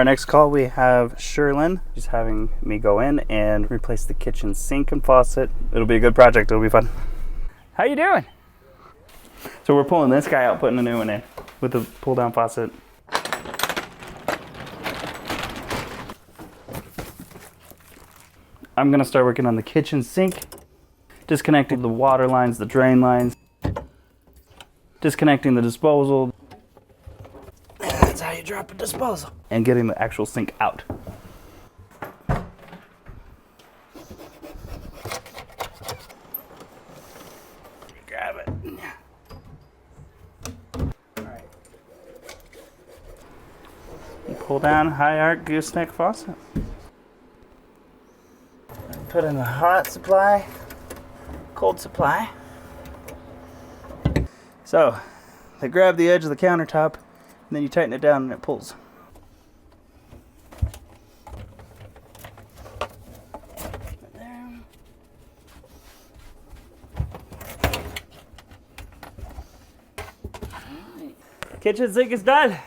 our next call, we have Sherlyn. She's having me go in and replace the kitchen sink and faucet. It'll be a good project. It'll be fun. How you doing? So we're pulling this guy out, putting a new one in with the pull-down faucet. I'm gonna start working on the kitchen sink, disconnecting the water lines, the drain lines, disconnecting the disposal. That's how you drop a disposal. And getting the actual sink out. Grab it. Alright. Pull down high arc gooseneck faucet. Put in the hot supply, cold supply. So, they grab the edge of the countertop, and then you tighten it down and it pulls. Kitchen sink is done.